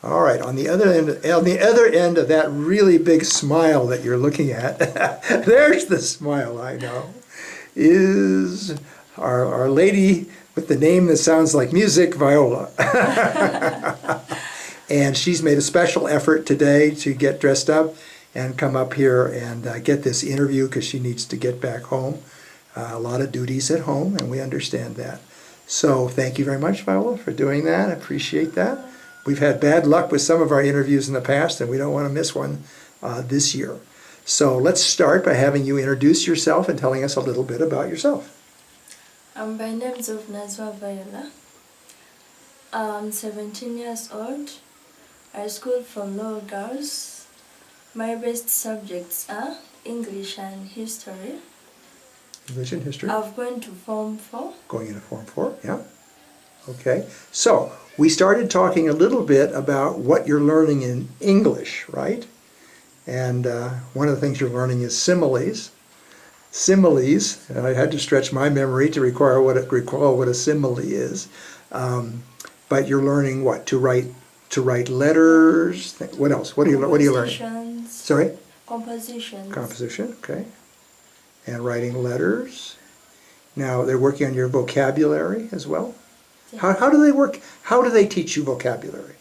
All right, on the other end of that really big smile that you're looking at, there's the smile I know, is our lady with the name that sounds like music, Viola. And she's made a special effort today to get dressed up and come up here and get this interview because she needs to get back home. A lot of duties at home, and we understand that. So thank you very much, Viola, for doing that. I appreciate that. We've had bad luck with some of our interviews in the past, and we don't want to miss one this year. So let's start by having you introduce yourself and telling us a little bit about yourself. By names of Viola. I'm 17 years old. I school for law girls. My best subjects are English and history. English and history. I've gone to Form 4. Going into Form 4, yeah. Okay, so we started talking a little bit about what you're learning in English, right? And one of the things you're learning is similes. Similes, and I had to stretch my memory to recall what a simile is. But you're learning what? To write letters. What else? What are you learning? Sorry? Compositions. Composition, okay. And writing letters. Now they're working on your vocabulary as well. Yeah. How do they work? How do they teach you vocabulary?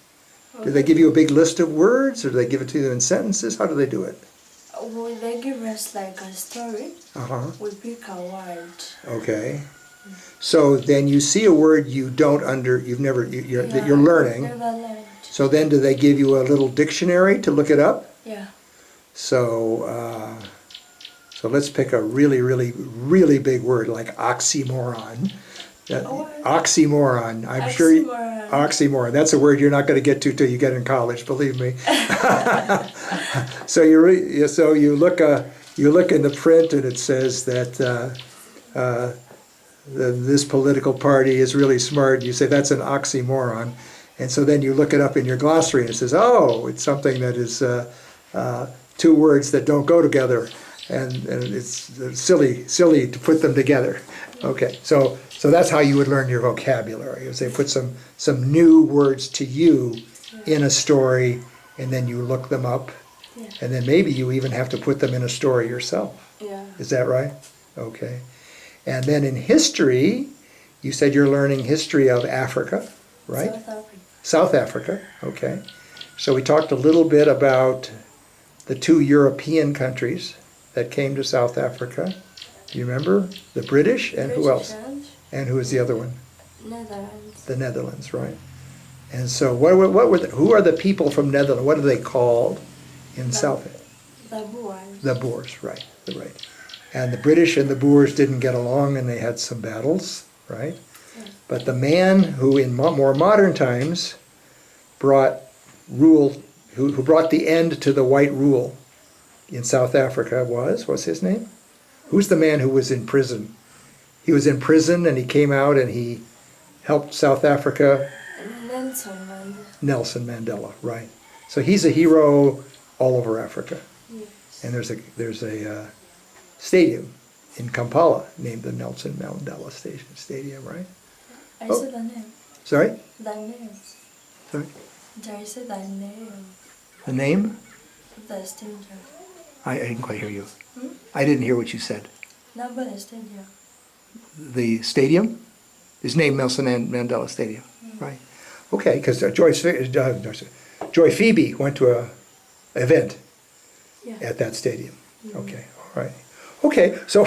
Do they give you a big list of words, or do they give it to you in sentences? How do they do it? Well, they give us like a story. We pick a word. Okay. So then you see a word you're learning. Never learned. So then do they give you a little dictionary to look it up? Yeah. So so let's pick a really, really, really big word like oxymoron. Oxymoron. I'm sure oxymoron. That's a word you're not going to get to till you get in college. Believe me. So you look in the print and it says that this political party is really smart. You say that's an oxymoron, and so then you look it up in your glossary and it says, oh, it's something that is two words that don't go together, and it's silly to put them together. Okay, so that's how you would learn your vocabulary, is they put some new words to you in a story, and then you look them up, and then maybe you even have to put them in a story yourself. Yeah. Is that right? Okay. And then in history, you said you're learning history of Africa, right? South Africa. South Africa, okay. So we talked a little bit about the two European countries that came to South Africa. Do you remember? The British and who else? And who was the other one? Netherlands. The Netherlands, right. And so who are the people from Netherlands? What are they called in South Africa? The Boers. The Boers, right. And the British and the Boers didn't get along, and they had some battles, right? Yeah. But the man who in more modern times brought rule, who brought the end to the white rule in South Africa what's his name? Who's the man who was in prison? He was in prison and he came out and he helped South Africa. Nelson Mandela, right. So he's a hero all over Africa. Yes. And there's a stadium in Kampala named the Nelson Mandela Stadium, right? I said the name. Sorry? The name. Sorry? I said the name. The name? The stadium. I didn't quite hear you. I didn't hear what you said. Number the stadium. The stadium is named Nelson Mandela Stadium, right? Okay, because Joy Phoebe went to a event at that stadium. Okay, all right. Okay, so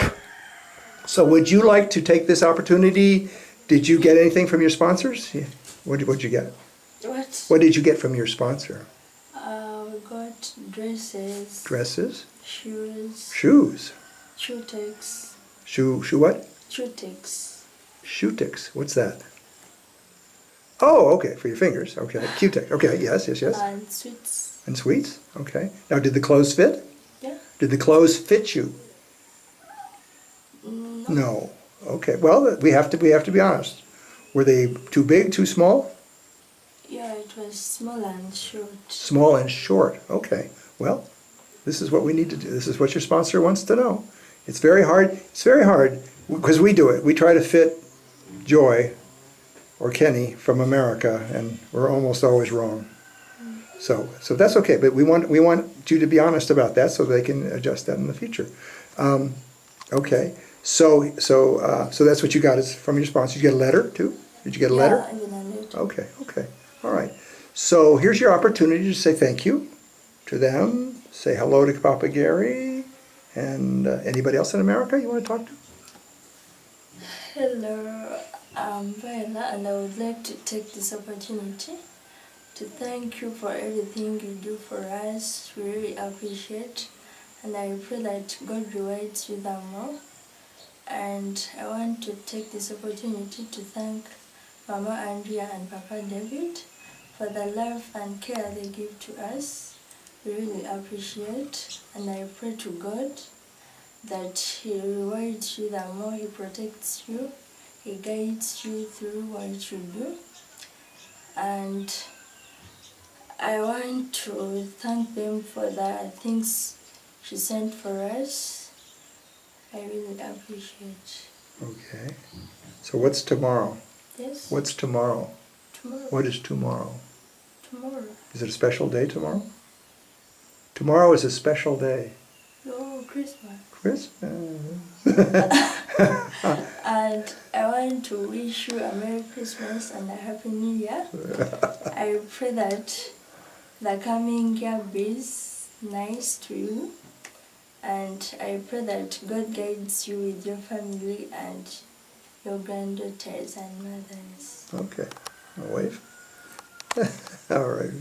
would you like to take this opportunity? Did you get anything from your sponsors? Yeah. What'd you get? What did you get from your sponsor? We got dresses. Dresses? Shoes. Shoes? Shoe-ticks. Shoe what? Shoe-ticks. Shoe-ticks, what's that? Oh, okay, for your fingers, okay. Q-tick, okay, yes. And sweets. And sweets, okay. Now, did the clothes fit? Yeah. Did the clothes fit you? No. Okay, well, we have to be honest. Were they too big, too small? Yeah, it was small and short. Small and short, okay. Well, this is what we need to do. This is what your sponsor wants to know. It's very hard, because we do it. We try to fit Joy or Kenny from America, and we're almost always wrong. So that's okay, but we want you to be honest about that so they can adjust that in the future. Okay, so that's what you got is from your sponsor. Did you get a letter too? Did you get a letter? Yeah, even a little. Okay, all right. So here's your opportunity to say thank you to them, say hello to Papa Gary, and anybody else in America you want to talk to? Hello, I'm Viola, and I would like to take this opportunity to thank you for everything you do for us. We really appreciate, and I pray that God rewards you the more. And I want to take this opportunity to thank Mama Andrea and Papa David for the love and care they give to us. We really appreciate, and I pray to God that He rewards you the more, He protects you, He guides you through what you do. And I want to thank them for the things she sent for us. I really appreciate. Okay. So what's tomorrow? Yes? What's tomorrow? Tomorrow. What is tomorrow? Tomorrow. Is it a special day tomorrow? Tomorrow is a special day. Oh, Christmas. Christmas. And I want to wish you a Merry Christmas and a Happy New Year. I pray that the coming year brings nice to you. And I pray that God guides you with your family and your granddaughters and mothers. Okay. I'll wave. All right.